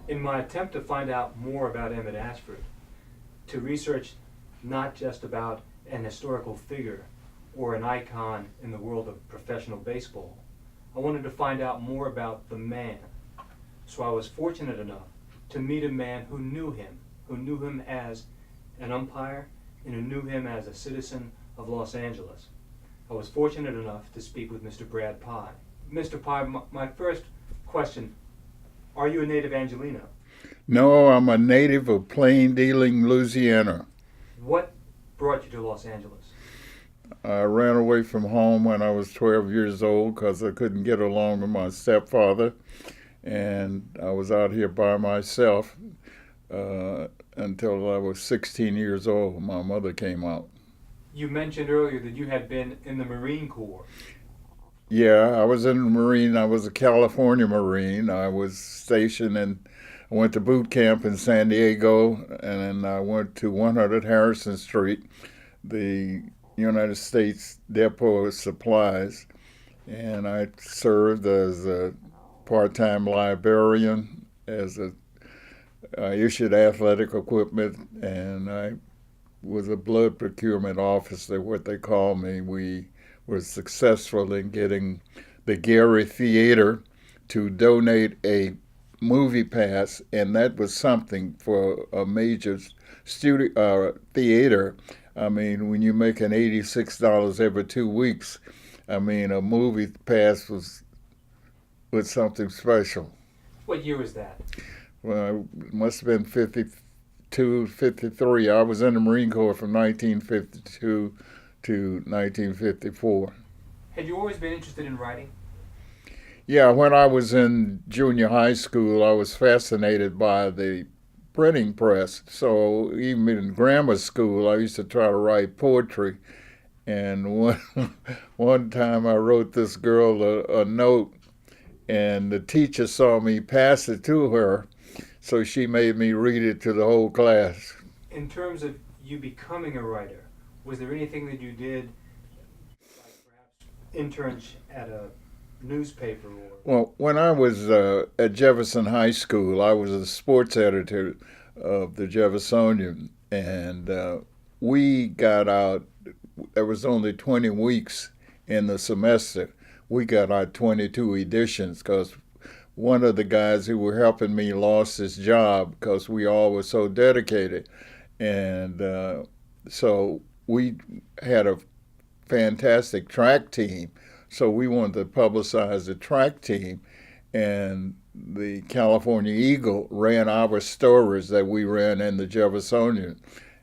In my attempt to find out more about Emmett Ashford, to research not just about an historical figure or an icon in the world of professional baseball, I wanted to find out more about the man. So I was fortunate enough to meet a man who knew him as an umpire and who knew him as a citizen of Los Angeles. I was fortunate enough to speak with Mr. Brad Pye. Mr. Pye, my first question, are you a native Angelino? No, I'm a native of Plain Dealing, Louisiana. What brought you to Los Angeles? I ran away from home when I was 12 years old because I couldn't get along with my stepfather, and I was out here by myself until I was 16 years old. My mother came out. You mentioned earlier that you had been in the Marine Corps. Yeah, I was in the Marine. I was a California Marine. I was stationed I went to boot camp in San Diego, and then I went to 100 Harrison Street, the United States Depot of Supplies, and I served as a part-time librarian, I issued athletic equipment, and I was a blood procurement officer, what they call me. We were successful in getting the Gary Theater to donate a movie pass, and that was something for a major theater. I mean, when you're making $86 every 2 weeks, I mean, a movie pass was something special. What year was that? Well, it must have been 52, 53. I was in the Marine Corps from 1952 to 1954. Had you always been interested in writing? Yeah, when I was in junior high school, I was fascinated by the printing press. So even in grammar school, I used to try to write poetry. And one time I wrote this girl a note, and the teacher saw me pass it to her, so she made me read it to the whole class. In terms of you becoming a writer, was there anything that you did, like perhaps interns at a newspaper? Well, when I was at Jefferson High School, I was a sports editor of the Jeffersonian, and we got out, there was only 20 weeks in the semester. We got out 22 editions because one of the guys who were helping me lost his job because we all were so dedicated. And so we had a fantastic track team. So we wanted to publicize the track team. And the California Eagle ran our stories that we ran in the Jeffersonian.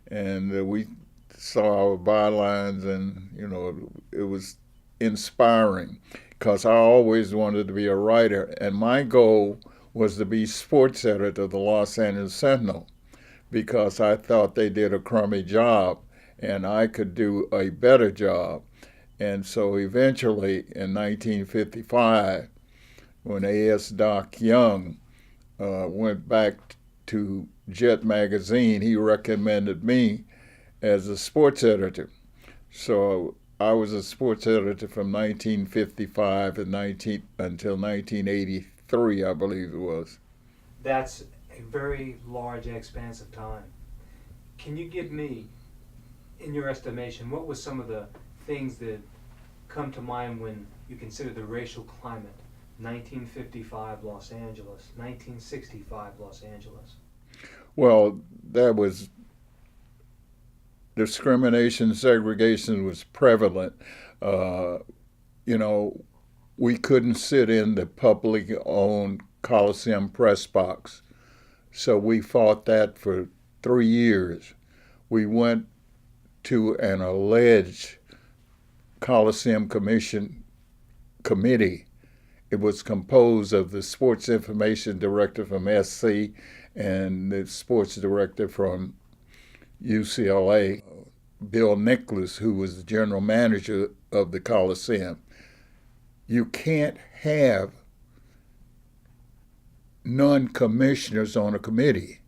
And we saw our bylines, and, you know, it was inspiring because I always wanted to be a writer, and my goal was to be sports editor of the Los Angeles Sentinel because I thought they did a crummy job and I could do a better job. And so eventually in 1955, when A.S. Doc Young went back to Jet magazine, he recommended me as a sports editor. So I was a sports editor from 1955 until 1983, I believe it was. That's a very large expanse of time. Can you give me, in your estimation, what was some of the things that come to mind when you consider the racial climate? 1955 Los Angeles, 1965 Los Angeles. Well, there was discrimination, segregation was prevalent. You know, we couldn't sit in the publicly owned Coliseum press box. So we fought that for 3 years. We went to an alleged Coliseum committee. It was composed of the sports information director from SC and the sports director from UCLA, Bill Nicholas, who was the general manager of the Coliseum. You can't have non-commissioners on a committee.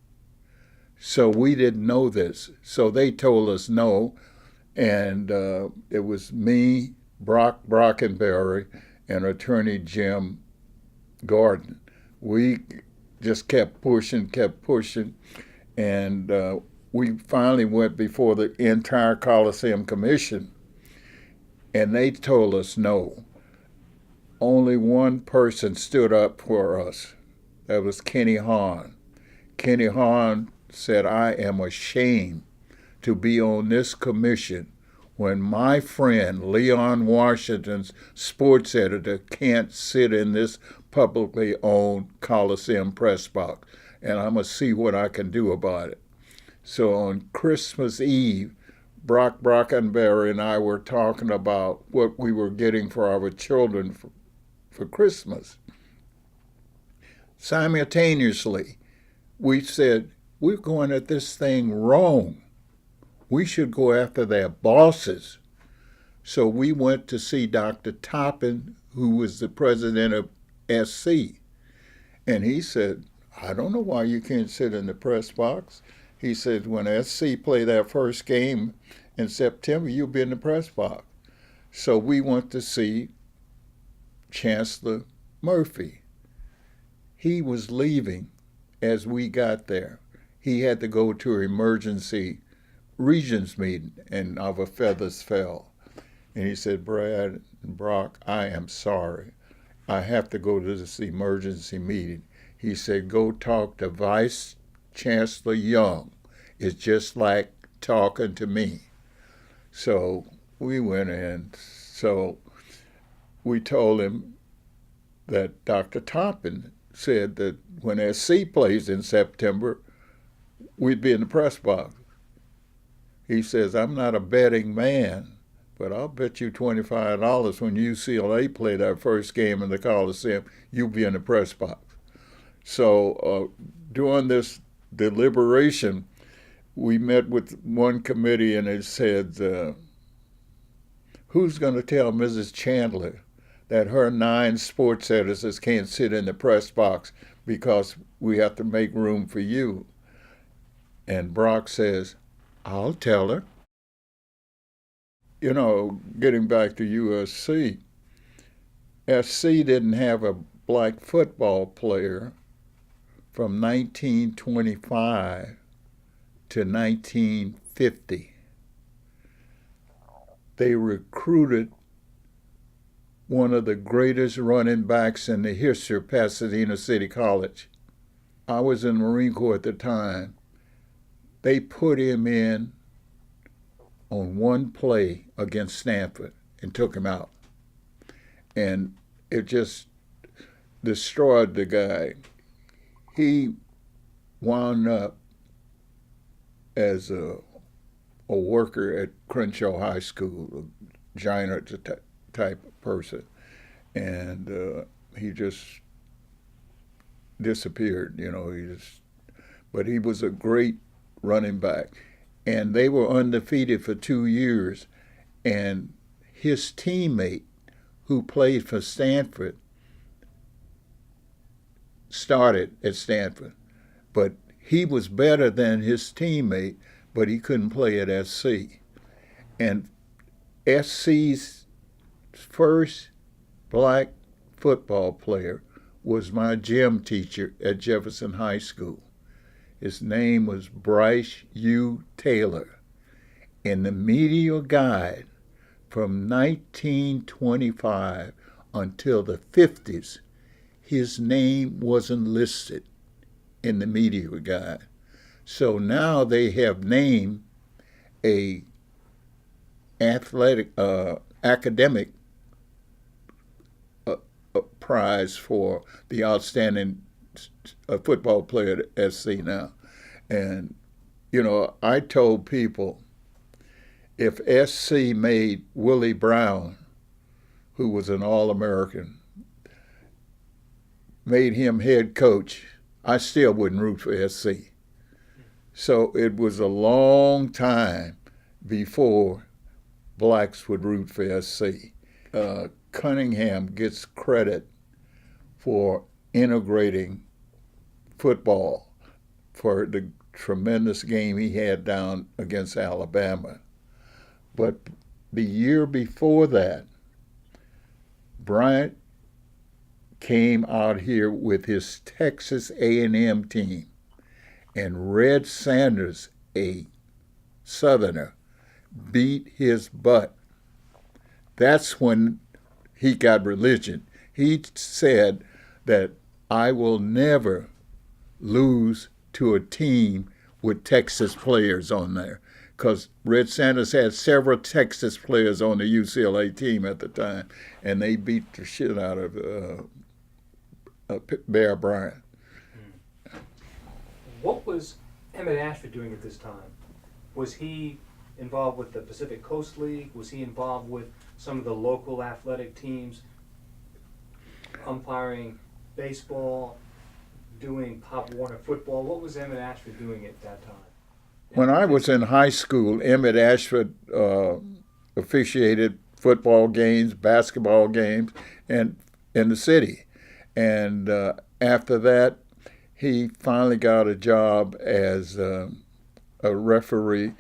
So we didn't know this. So they told us no, and it was me, Brock Brockenberry, and attorney Jim Gordon. We just kept pushing, and we finally went before the entire Coliseum Commission, and they told us no. Only one person stood up for us. That was Kenny Hahn. Kenny Hahn said, "I am ashamed to be on this commission when my friend Leon Washington's sports editor can't sit in this publicly owned Coliseum press box, and I'm going to see what I can do about it." So on Christmas Eve, Brock Brockenberry and I were talking about what we were getting for our children for Christmas. Simultaneously, we said, we're going at this thing wrong. We should go after their bosses. So we went to see Dr. Toppin, who was the president of SC. And he said, "I don't know why you can't sit in the press box." He said, "When SC play their first game in September, you'll be in the press box." So we went to see Chancellor Murphy. He was leaving as we got there. He had to go to an emergency regents meeting, and our feathers fell. And he said, "Brad and Brock, I am sorry. I have to go to this emergency meeting." He said, "Go talk to Vice Chancellor Young. It's just like talking to me." So we went in. So we told him that Dr. Toppin said that when SC plays in September, we'd be in the press box. He says, "I'm not a betting man, but I'll bet you $25 when UCLA play that first game in the Coliseum, you'll be in the press box." So during this deliberation, we met with one committee, and it said, "Who's going to tell Mrs. Chandler that her 9 sports editors can't sit in the press box because we have to make room for you?" And Brock says, "I'll tell her." You know, getting back to USC, SC didn't have a black football player from 1925 to 1950. They recruited one of the greatest running backs in the history of Pasadena City College. I was in the Marine Corps at the time. They put him in on one play against Stanford and took him out. And it just destroyed the guy. He wound up as a worker at Crenshaw High School, a giant type of person. And he just disappeared, you know. But he was a great running back. And they were undefeated for 2 years. And his teammate, who played for Stanford, started at Stanford. But he was better than his teammate, but he couldn't play at SC. And SC's first black football player was my gym teacher at Jefferson High School. His name was Bryce U. Taylor. In the media guide from 1925 until the 50s, his name wasn't listed in the media guide. So now they have named a academic prize for the outstanding football player at SC now. And, you know, I told people, if SC made Willie Brown, who was an All-American, made him head coach, I still wouldn't root for SC. So it was a long time before blacks would root for SC. Cunningham gets credit for integrating football for the tremendous game he had down against Alabama. But the year before that, Bryant came out here with his Texas A&M team, and Red Sanders, a Southerner, beat his butt. That's when he got religion. He said that I will never lose to a team with Texas players on there, because Red Sanders had several Texas players on the UCLA team at the time, and they beat the shit out of Bear Bryant. What was Emmett Ashford doing at this time? Was he involved with the Pacific Coast League? Was he involved with some of the local athletic teams, umpiring baseball, doing Pop Warner football? What was Emmett Ashford doing at that time? When I was in high school, Emmett Ashford officiated football games, basketball games, and in the city. And after that, he finally got a job as a referee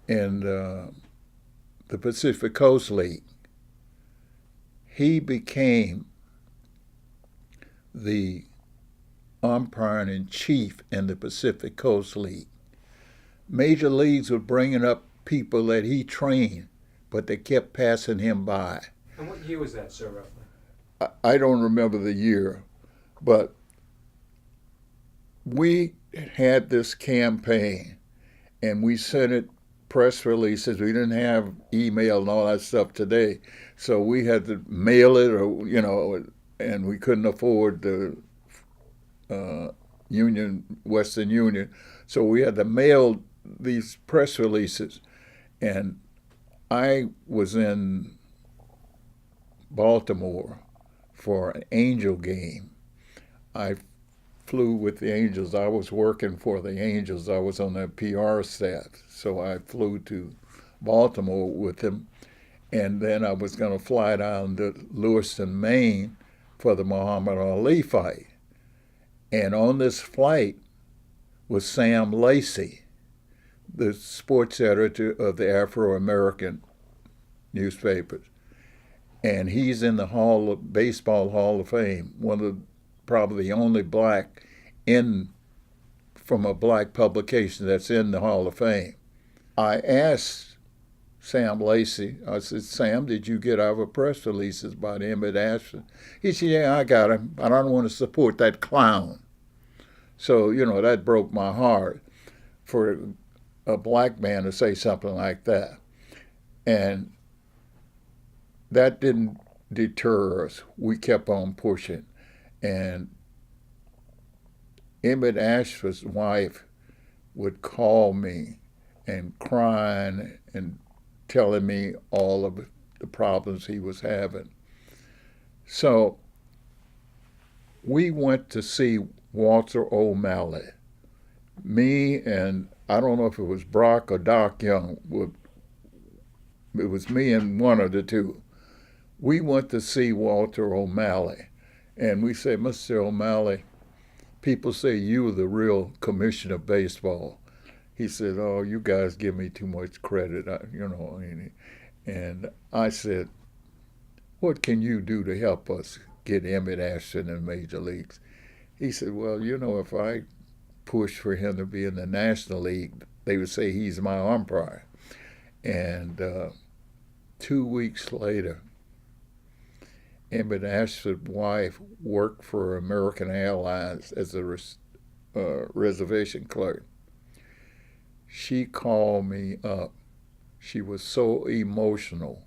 in the Pacific Coast League. He became the umpiring-in-chief in the Pacific Coast League. Major leagues were bringing up people that he trained, but they kept passing him by. And what year was that, sir, roughly? I don't remember the year, but we had this campaign, and we sent it press releases. We didn't have email and all that stuff today, so we had to mail it, or and we couldn't afford the Western Union, so we had to mail these press releases. And I was in Baltimore for an Angel game. I flew with the Angels. I was working for the Angels. I was on their PR staff, so I flew to Baltimore with them, and then I was going to fly down to Lewiston, Maine for the Muhammad Ali fight. And on this flight was Sam Lacey, the sports editor of the Afro-American newspapers. And he's in the Baseball Hall of Fame, one of probably the only black from a black publication that's in the Hall of Fame. I asked Sam Lacey, I said, Sam, did you get our press releases about Emmett Ashford? He said, yeah, I got him, but I don't want to support that clown. So, that broke my heart for a black man to say something like that. And that didn't deter us. We kept on pushing. And Emmett Ashford's wife would call me and crying and telling me all of the problems he was having. So we went to see Walter O'Malley. Me and, I don't know if it was Brock or Doc Young, it was me and one of the two. We went to see Walter O'Malley, and we said, Mr. O'Malley, people say you were the real commissioner of baseball. He said, oh, you guys give me too much credit, and I said, what can you do to help us get Emmett Ashford in the major leagues? He said, well, if I push for him to be in the National League, they would say he's my umpire. And 2 weeks later, Emmett Ashford's wife worked for American Airlines as a reservation clerk. She called me up. She was so emotional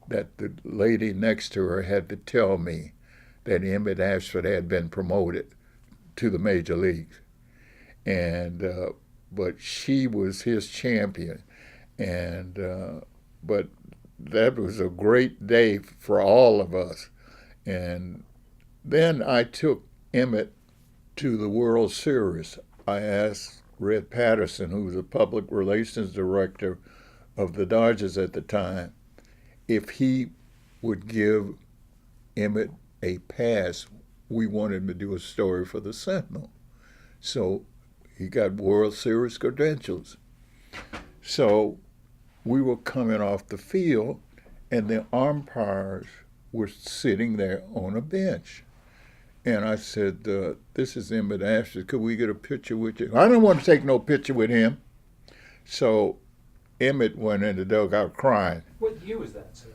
that the lady next to her had to tell me that Emmett Ashford had been promoted to the major leagues. And but she was his champion. And but that was a great day for all of us. And then I took Emmett to the World Series. I asked Red Patterson, who was the public relations director of the Dodgers at the time, if he would give Emmett a pass. We wanted him to do a story for the Sentinel. So he got World Series credentials. So we were coming off the field, and the umpires were sitting there on a bench. And I said, this is Emmett Ashford. Could we get a picture with you? I didn't want to take no picture with him. So Emmett went in the dugout crying. What year was that, sir?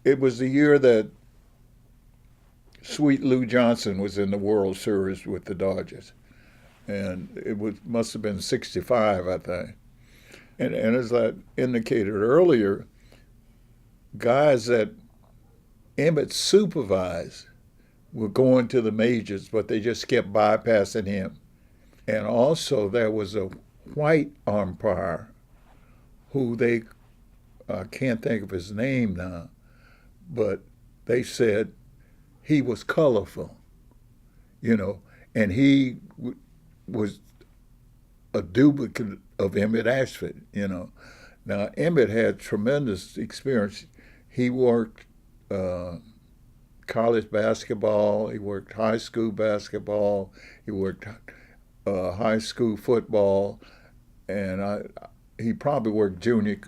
It was the year that Sweet Lou Johnson was in the World Series with the Dodgers. And it must have been 65, I think. And as I indicated earlier, guys that Emmett supervised were going to the majors, but they just kept bypassing him. And also there was a white umpire who I can't think of his name now, but they said he was colorful, and he was a duplicate of Emmett Ashford, Now, Emmett had tremendous experience. He worked college basketball, he worked high school basketball, he worked high school football, and he probably worked junior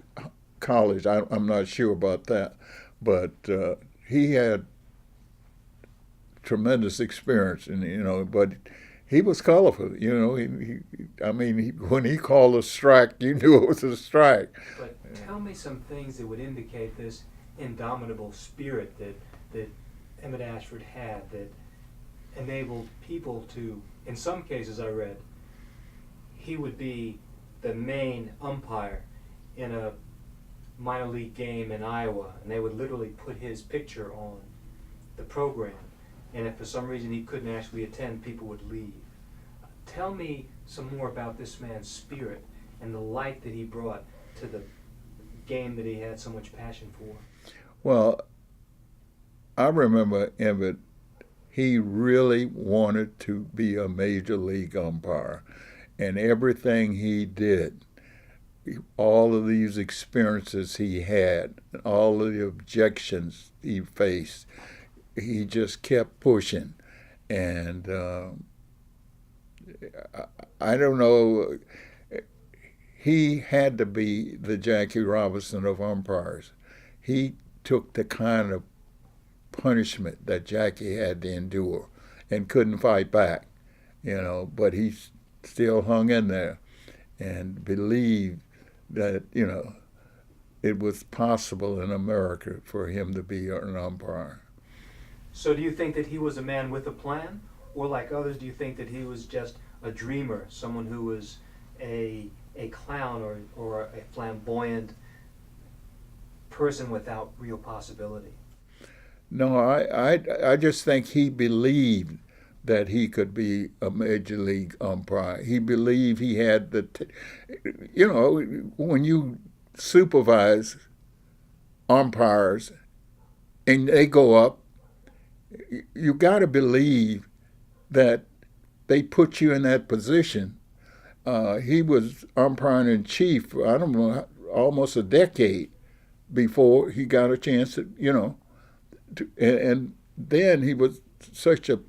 college. I'm not sure about that, but he had tremendous experience, and but he was colorful. When he called a strike, you knew it was a strike. But tell me some things that would indicate this indomitable spirit that Emmett Ashford had that enabled people to, in some cases I read, he would be the main umpire in a minor league game in Iowa, and they would literally put his picture on the program. And if for some reason he couldn't actually attend, people would leave. Tell me some more about this man's spirit and the light that he brought to the game that he had so much passion for. Well, I remember Emmett, he really wanted to be a major league umpire. And everything he did, all of these experiences he had, all of the objections he faced, he just kept pushing. And I don't know, he had to be the Jackie Robinson of umpires. He took the kind of punishment that Jackie had to endure and couldn't fight back, but he still hung in there and believed that, it was possible in America for him to be an umpire. So do you think that he was a man with a plan? Or like others, do you think that he was just a dreamer, someone who was a clown or a flamboyant person without real possibility? No, I just think he believed that he could be a major league umpire. He believed he had when you supervise umpires and they go up, you got to believe that they put you in that position. He was umpiring in chief, I don't know, almost a decade before he got a chance to, and then he was such a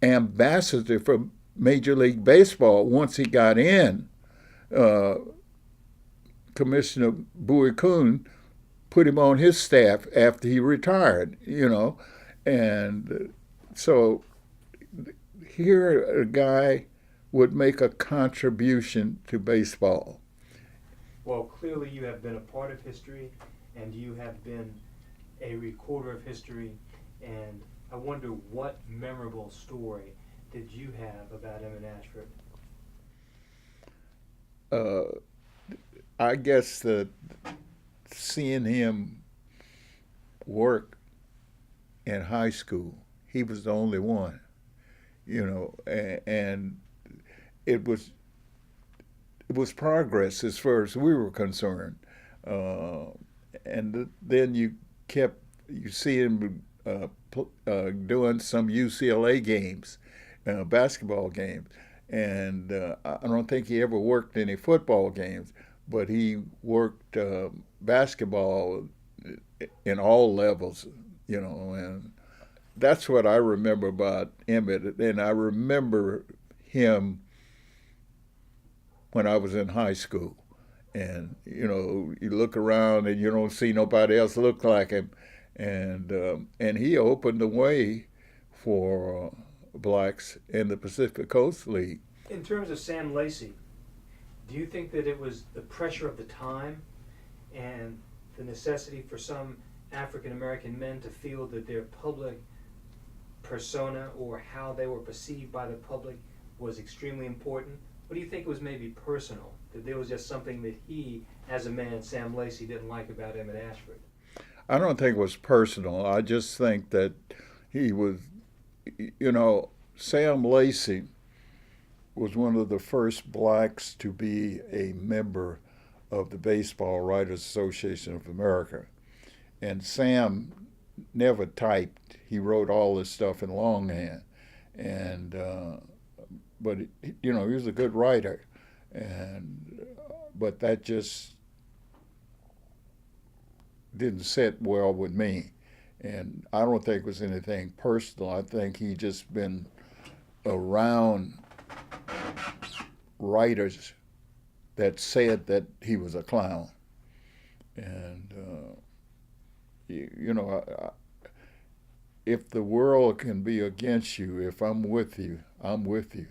ambassador for Major League Baseball. Once he got in, Commissioner Bowie Kuhn put him on his staff after he retired, and so here a guy would make a contribution to baseball. Well, clearly you have been a part of history, and you have been a recorder of history, and I wonder what memorable story did you have about Emmett Ashford? I guess that seeing him work in high school, he was the only one, and it was progress as far as we were concerned. And then you see him doing some UCLA games, basketball games, and I don't think he ever worked any football games, but he worked basketball in all levels, and that's what I remember about Emmett. And I remember him when I was in high school, and you look around and you don't see nobody else look like him, and he opened the way for blacks in the Pacific Coast League. In terms of Sam Lacey, do you think that it was the pressure of the time and the necessity for some African American men to feel that their public persona or how they were perceived by the public was extremely important? What do you think was maybe personal? That there was just something that he, as a man, Sam Lacey, didn't like about Emmett Ashford? I don't think it was personal. I just think that he was, Sam Lacey was one of the first blacks to be a member of the Baseball Writers Association of America. And Sam never typed. He wrote all this stuff in longhand. And, but, he was a good writer. But that just didn't sit well with me. And I don't think it was anything personal. I think he just been around writers that said that he was a clown. And, if the world can be against you, if I'm with you, I'm with you.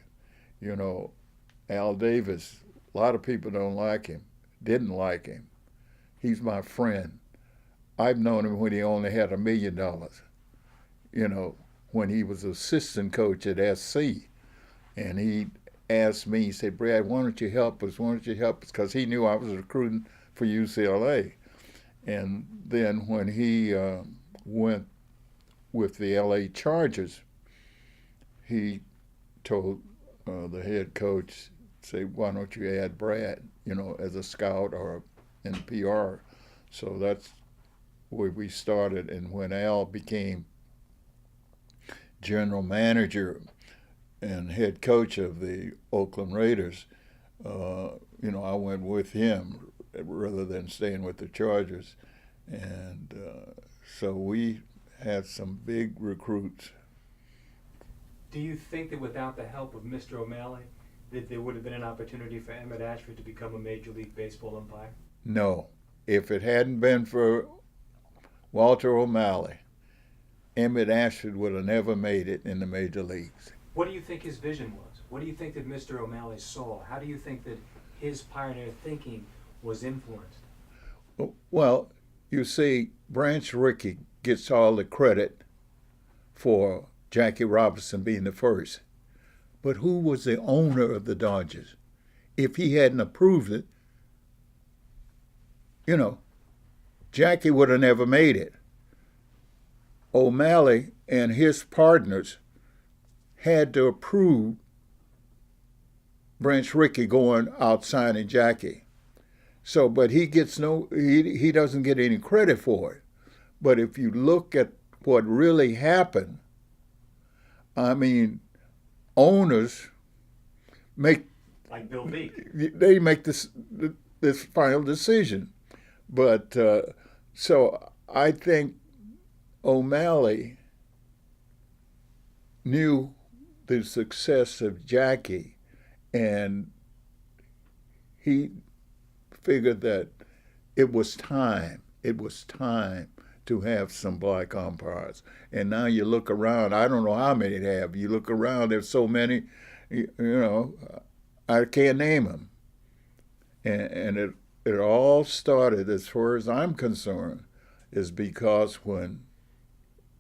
Al Davis, a lot of people don't like him, didn't like him. He's my friend. I've known him when he only had $1 million, when he was assistant coach at SC. And he asked me, he said, Brad, why don't you help us? Why don't you help us? Because he knew I was recruiting for UCLA. And then when he went with the LA Chargers, he told the head coach, say, why don't you add Brad, as a scout or in PR? So that's where we started. And when Al became general manager and head coach of the Oakland Raiders, I went with him rather than staying with the Chargers. And so we had some big recruits. Do you think that without the help of Mr. O'Malley, that there would have been an opportunity for Emmett Ashford to become a Major League Baseball umpire? No. If it hadn't been for Walter O'Malley, Emmett Ashford would have never made it in the major leagues. What do you think his vision was? What do you think that Mr. O'Malley saw? How do you think that his pioneer thinking was influenced? Well, you see, Branch Rickey gets all the credit for Jackie Robinson being the first. But who was the owner of the Dodgers? If he hadn't approved it, Jackie would have never made it. O'Malley and his partners had to approve Branch Rickey going out signing Jackie. So, but he gets he doesn't get any credit for it. But if you look at what really happened, owners make, like Bill B. They make this final decision. But so I think O'Malley knew the success of Jackie, and he figured that it was time to have some black umpires. And now you look around, I don't know how many they have. You look around, there's so many, I can't name them. And it all started, as far as I'm concerned, is because when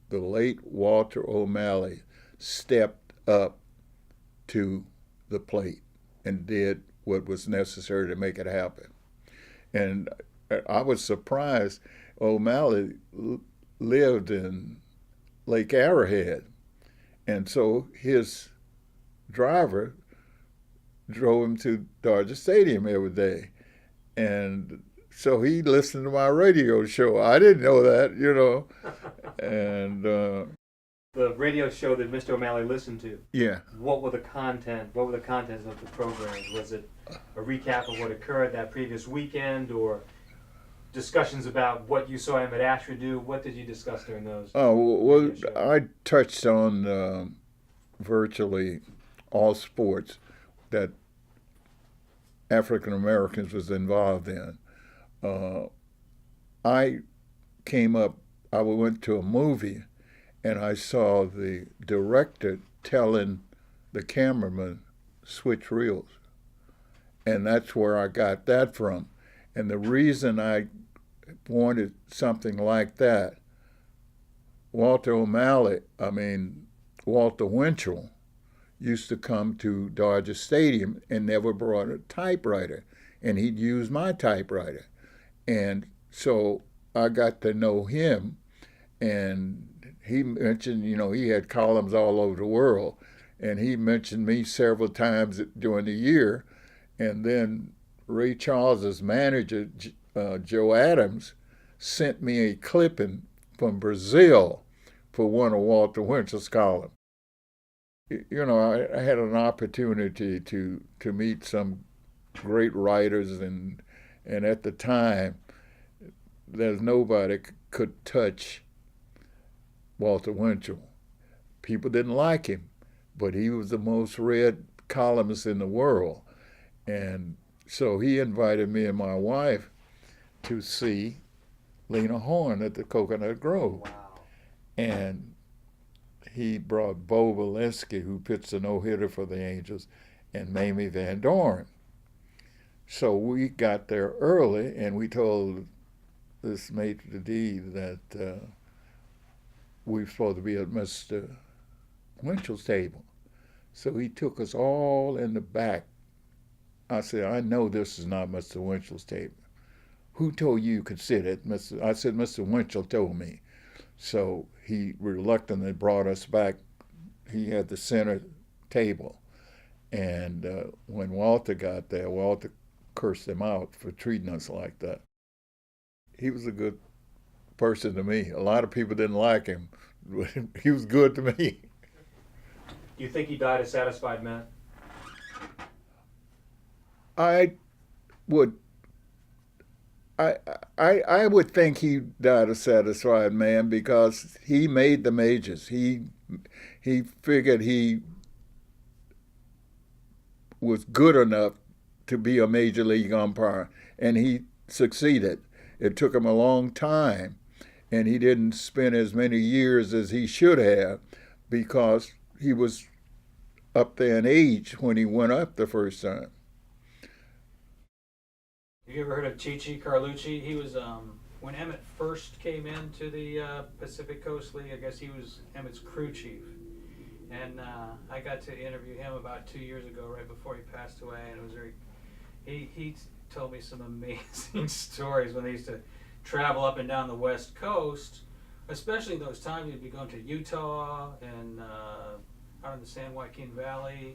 the late Walter O'Malley stepped up to the plate and did what was necessary to make it happen. And I was surprised. O'Malley lived in Lake Arrowhead, and so his driver drove him to Dodger Stadium every day. And so he listened to my radio show. I didn't know that, And the radio show that Mr. O'Malley listened to. Yeah. What were the contents of the programs? Was it a recap of what occurred that previous weekend, or discussions about what you saw Emmett Ashford do? What did you discuss during those? Oh, well, I touched on virtually all sports that African Americans was involved in. I went to a movie, and I saw the director telling the cameraman switch reels. And that's where I got that from. And the reason I wanted something like that, Walter Winchell used to come to Dodger Stadium and never brought a typewriter. And he'd use my typewriter. And so I got to know him, and he mentioned, he had columns all over the world. And he mentioned me several times during the year. And then Ray Charles's manager, Joe Adams, sent me a clipping from Brazil for one of Walter Winchell's columns. I had an opportunity to meet some great writers, and at the time, there's nobody could touch Walter Winchell. People didn't like him, but he was the most read columnist in the world. And so he invited me and my wife to see Lena Horne at the Coconut Grove. Wow. And he brought Bo Valensky, who pitched a no-hitter for the Angels, and Mamie Van Doren. So we got there early, and we told this maitre d' that we were supposed to be at Mr. Winchell's table. So he took us all in the back. I said, I know this is not Mr. Winchell's table. Who told you could sit at Mr. I said, Mr. Winchell told me. So he reluctantly brought us back. He had the center table. And when Walter got there, Walter cursed him out for treating us like that. He was a good person to me. A lot of people didn't like him, but he was good to me. Do you think he died a satisfied man? I would think he died a satisfied man because he made the majors. He figured he was good enough to be a major league umpire, and he succeeded. It took him a long time, and he didn't spend as many years as he should have because he was up there in age when he went up the first time. Have you ever heard of Chichi Carlucci? He was, when Emmett first came into the Pacific Coast League, I guess he was Emmett's crew chief. And I got to interview him about 2 years ago, right before he passed away, and it was he told me some amazing stories when they used to travel up and down the West Coast, especially in those times. He'd be going to Utah and out in the San Joaquin Valley.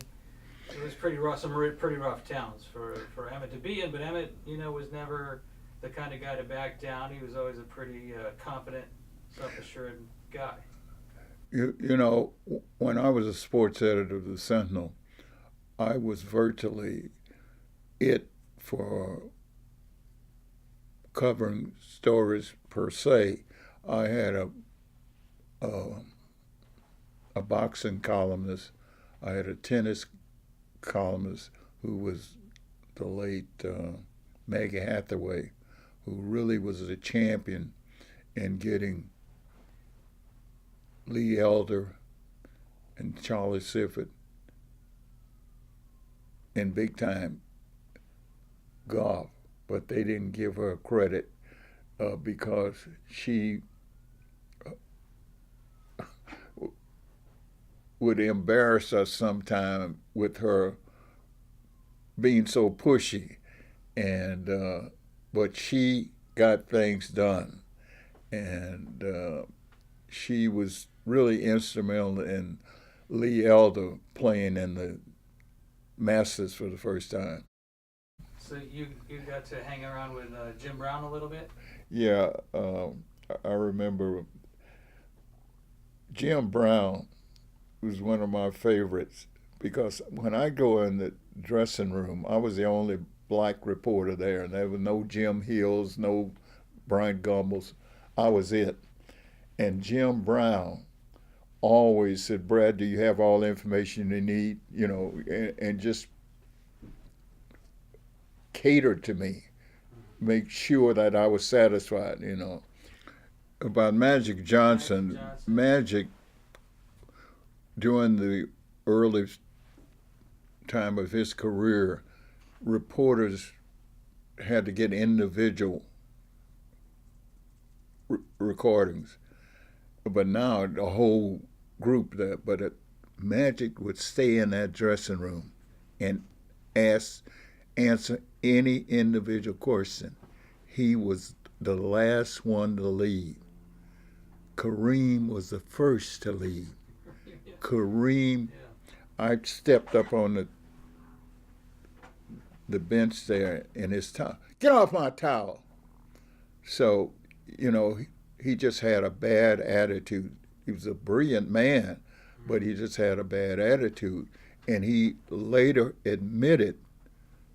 It was pretty rough, some pretty rough towns for Emmett to be in, but Emmett, was never the kind of guy to back down. He was always a pretty confident, self-assured guy. When I was a sports editor of the Sentinel, I was virtually it for covering stories per se. I had a boxing columnist. I had a tennis columnist who was the late Maggie Hathaway, who really was a champion in getting Lee Elder and Charlie Sifford in big time golf, but they didn't give her credit because she would embarrass us sometime with her being so pushy, and but she got things done, and she was really instrumental in Lee Elder playing in the Masters for the first time. So you got to hang around with Jim Brown a little bit? Yeah, I remember Jim Brown was one of my favorites because when I go in the dressing room, I was the only black reporter there, and there was no Jim Hills, no Brian Gumbles. I was it. And Jim Brown always said, Brad, do you have all the information you need? And just catered to me, make sure that I was satisfied, About Magic Johnson, Magic during the early time of his career, reporters had to get individual recordings, but now the whole group that. But Magic would stay in that dressing room and answer any individual question. He was the last one to leave. Kareem was the first to leave. Kareem, I stepped up on the bench there in his towel. Get off my towel. So, he just had a bad attitude. He was a brilliant man, but he just had a bad attitude. And he later admitted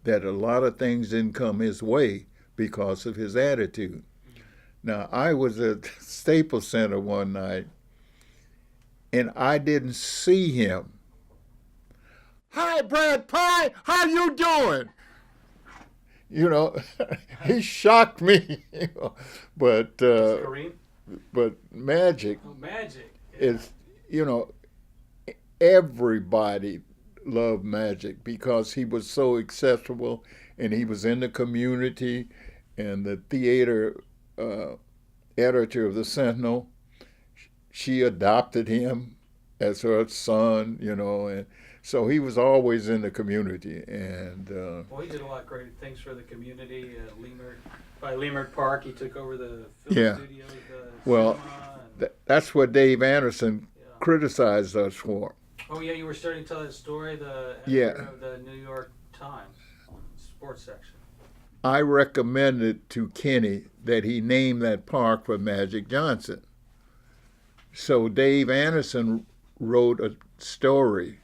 that a lot of things didn't come his way because of his attitude. Now, I was at Staples Center one night, and I didn't see him. Hi, Brad Pye, how you doing? He shocked me. But Kareem? but Magic Magic. is, everybody loved Magic because he was so accessible, and he was in the community, and the theater editor of the Sentinel, she adopted him as her son, and so he was always in the community. And Well, he did a lot of great things for the community. By Leimert Park, he took over the film Yeah. studios. Well, cinema, and, that's what Dave Anderson yeah. criticized us for. Oh yeah, you were starting to tell that story. The Yeah. editor of the New York Times sports section. I recommended to Kenny that he name that park for Magic Johnson. So Dave Anderson wrote a story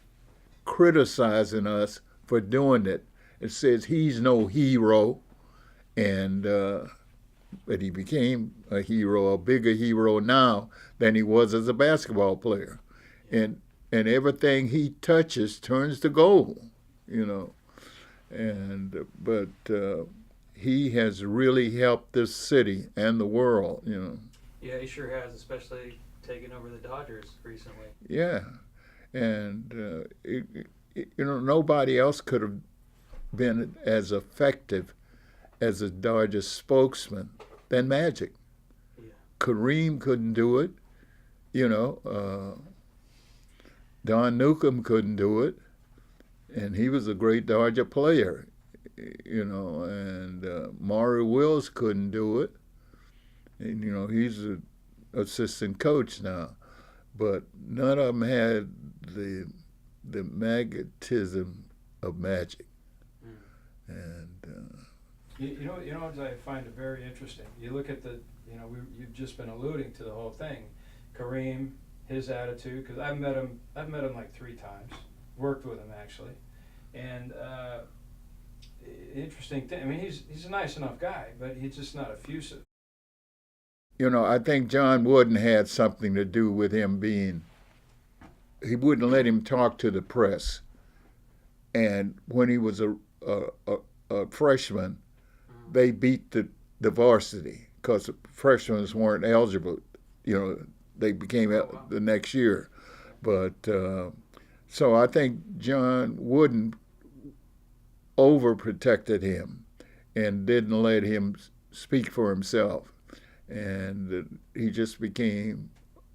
criticizing us for doing it. It says he's no hero, and but he became a hero, a bigger hero now than he was as a basketball player, and everything he touches turns to gold, and but he has really helped this city and the world, Yeah, he sure has, especially taking over the Dodgers recently. Yeah, and nobody else could have been as effective as a Dodgers spokesman than Magic. Yeah. Kareem couldn't do it, Don Newcomb couldn't do it, and he was a great Dodger player, and Maury Wills couldn't do it, and he's an assistant coach now, but none of them had the magnetism of Magic. And You know what I find it very interesting. You look at you've just been alluding to the whole thing. Kareem, his attitude, because I've met him like 3 times, worked with him actually, and interesting thing. I mean, he's a nice enough guy, but he's just not effusive. I think John Wooden had something to do with him he wouldn't let him talk to the press. And when he was a freshman, they beat the varsity because the freshmen weren't eligible. They became the next year. But so I think John Wooden overprotected him and didn't let him speak for himself. And he just became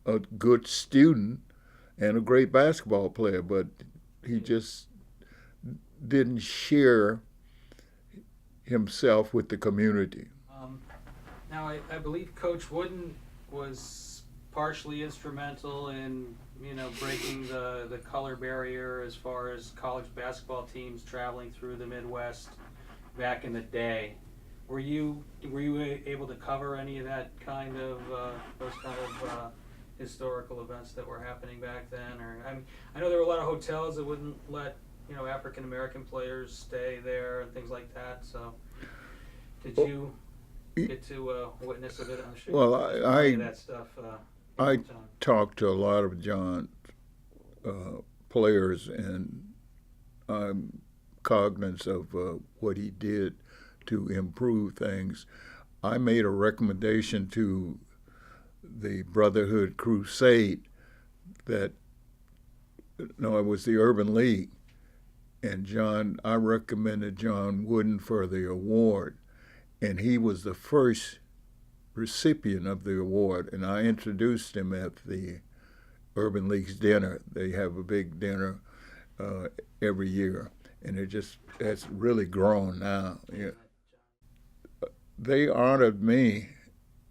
a good student and a great basketball player, but he just didn't share himself with the community. Now, I believe Coach Wooden was partially instrumental in breaking the color barrier as far as college basketball teams traveling through the Midwest back in the day. Were you able to cover any of that kind of those kind of historical events that were happening back then? Or I know there were a lot of hotels that wouldn't let African American players stay there and things like that. So did you get to witness a bit? I'm sure. Well, I that stuff. I talked to a lot of John players, and I'm cognizant of what he did to improve things. I made a recommendation to the Brotherhood Crusade that No, it was the Urban League. And I recommended John Wooden for the award, and he was the first recipient of the award. And I introduced him at the Urban League's dinner. They have a big dinner every year, and it's really grown now. Yeah. They honored me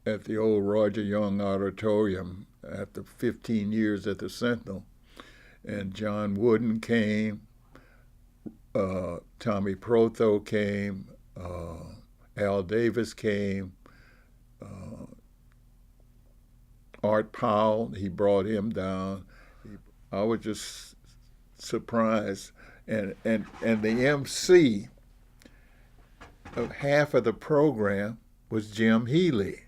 at the old Roger Young Auditorium after 15 years at the Sentinel, and John Wooden came. Tommy Protho came, Al Davis came, Art Powell, he brought him down. I was just surprised. And the MC of half of the program was Jim Healy.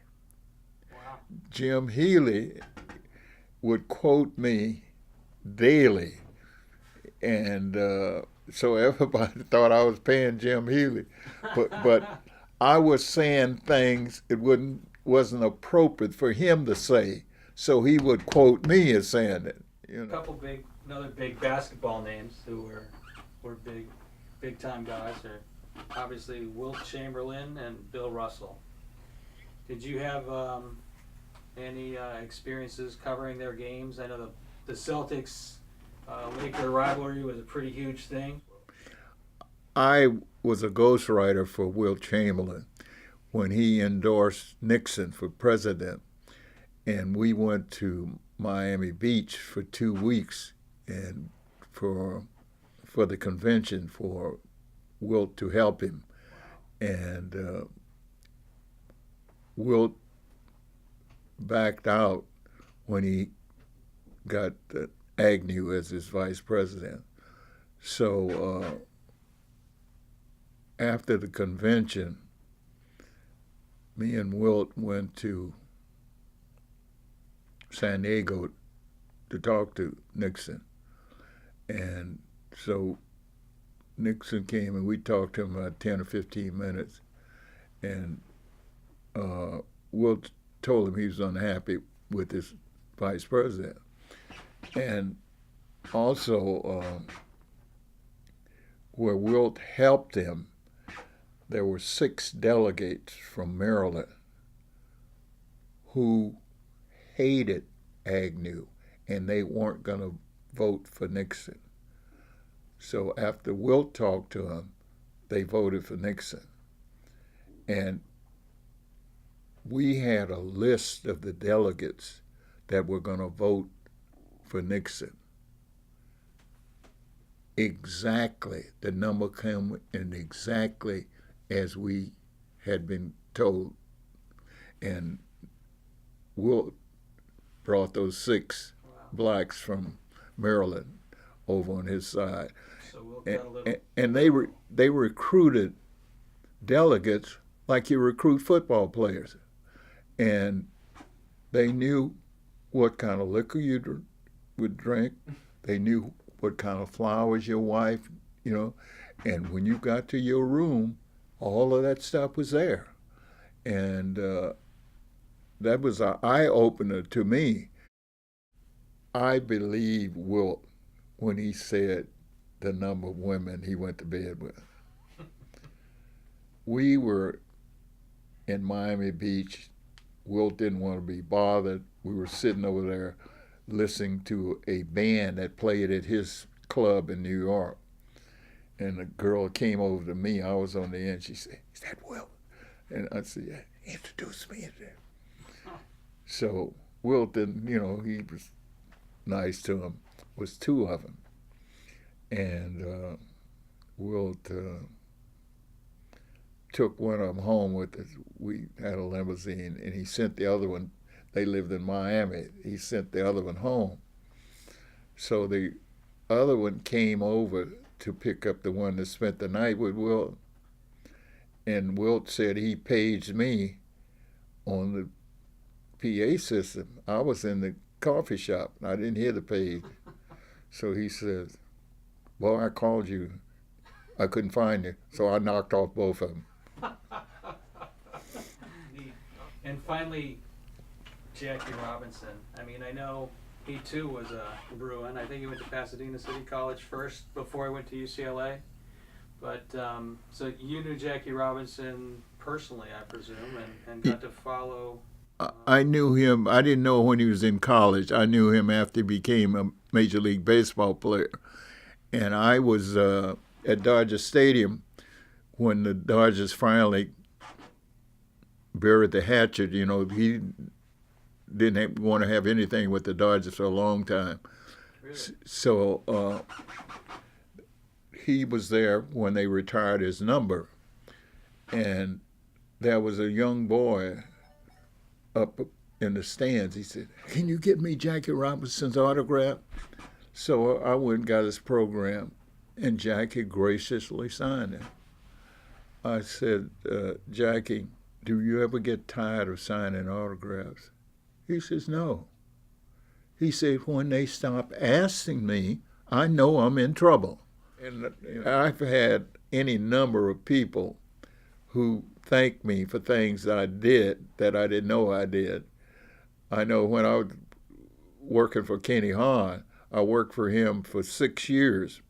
Wow. Jim Healy would quote me daily, and so everybody thought I was paying Jim Healy, but I was saying things it wasn't appropriate for him to say, so he would quote me as saying it. You know. Another big basketball names who were big time guys are obviously Wilt Chamberlain and Bill Russell. Did you have any experiences covering their games? I know the Celtics Laker rivalry was a pretty huge thing. I was a ghostwriter for Wilt Chamberlain when he endorsed Nixon for president, and we went to Miami Beach for 2 weeks and for the convention for Wilt to help him. And Wilt backed out when he got Agnew as his vice president. So after the convention, me and Wilt went to San Diego to talk to Nixon. And so Nixon came and we talked to him about 10 or 15 minutes. And Wilt told him he was unhappy with his vice president. And also, where Wilt helped him, there were 6 delegates from Maryland who hated Agnew, and they weren't going to vote for Nixon. So after Wilt talked to him, they voted for Nixon. And we had a list of the delegates that were going to vote for Nixon. Exactly, the number came in exactly as we had been told. And Wilt brought those 6 blacks from Maryland over on his side. So Wilt got a little... And they recruited delegates like you recruit football players. And they knew what kind of liquor you would drink. They knew what kind of flowers your wife, you know. And when you got to your room, all of that stuff was there. And that was an eye-opener to me. I believe Wilt when he said the number of women he went to bed with. We were in Miami Beach. Wilt didn't want to be bothered. We were sitting over there listening to a band that played at his club in New York. And a girl came over to me. I was on the end. She said, "Is that Wilt?" And I said, "Yeah, introduce me." So Wilt didn't, you know, he was nice to him. It was 2 of them. And Wilt took one of them home with us. We had a limousine, and he sent the other one. They lived in Miami. He sent the other one home. So the other one came over to pick up the one that spent the night with Wilt. And Wilt said he paged me on the PA system. I was in the coffee shop, and I didn't hear the page. So he says, "Well, I called you. I couldn't find you." So I knocked off both of them. And finally, Jackie Robinson. I mean, I know he too was a Bruin. I think he went to Pasadena City College first before he went to UCLA. But so you knew Jackie Robinson personally, I presume, and got to follow. I knew him. I didn't know when he was in college. I knew him after he became a Major League Baseball player. And I was at Dodger Stadium when the Dodgers finally buried the hatchet. You know, he didn't want to have anything with the Dodgers for a long time. Really? So he was there when they retired his number. And there was a young boy up in the stands. He said, "Can you get me Jackie Robinson's autograph?" So I went and got his program, and Jackie graciously signed it. I said, "Jackie, do you ever get tired of signing autographs?" He says, "No." He said, "When they stop asking me, I know I'm in trouble." And I've had any number of people who thank me for things that I did that I didn't know I did. I know when I was working for Kenny Hahn, I worked for him for 6 years,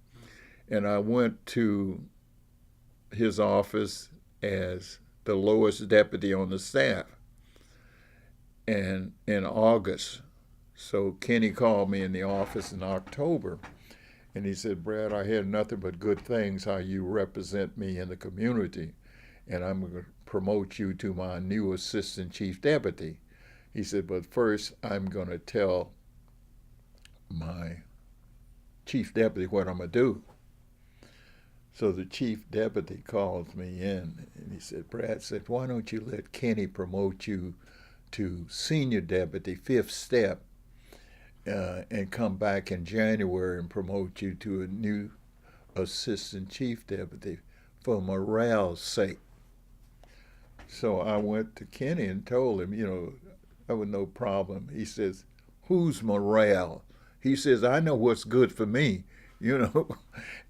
and I went to his office as the lowest deputy on the staff. And in August, so Kenny called me in the office in October, and he said, "Brad, I hear nothing but good things how you represent me in the community, and I'm going to promote you to my new assistant chief deputy." He said, "But first, I'm going to tell my chief deputy what I'm going to do." So the chief deputy calls me in, and he said, "Brad said, why don't you let Kenny promote you to senior deputy, 5th step, and come back in January and promote you to a new assistant chief deputy for morale's sake." So I went to Kenny and told him, that was no problem. He says, "Who's morale?" He says, "I know what's good for me,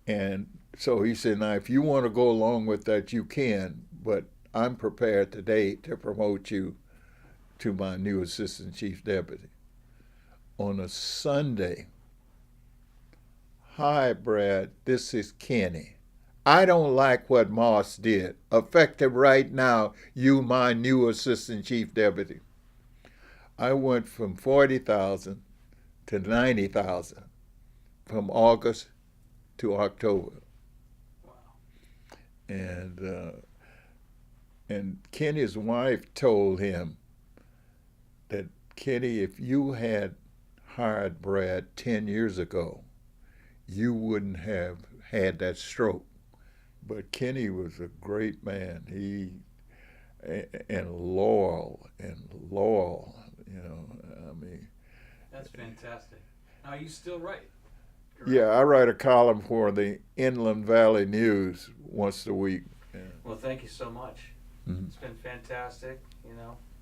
And so he said, "Now, if you want to go along with that, you can, but I'm prepared today to promote you to my new assistant chief deputy." On a Sunday, "Hi, Brad, this is Kenny. I don't like what Moss did. Effective right now, you my new assistant chief deputy." I went from 40,000 to 90,000 from August to October. Wow. And Kenny's wife told him that, "Kenny, if you had hired Brad 10 years ago, you wouldn't have had that stroke." But Kenny was a great man. And loyal. That's fantastic. Now you still write? Correct? Yeah, I write a column for the Inland Valley News once a week. Yeah. Well, thank you so much. Mhm. It's been fantastic.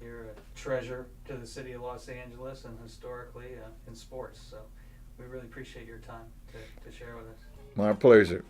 You're a treasure to the city of Los Angeles and historically in sports. So we really appreciate your time to share with us. My pleasure.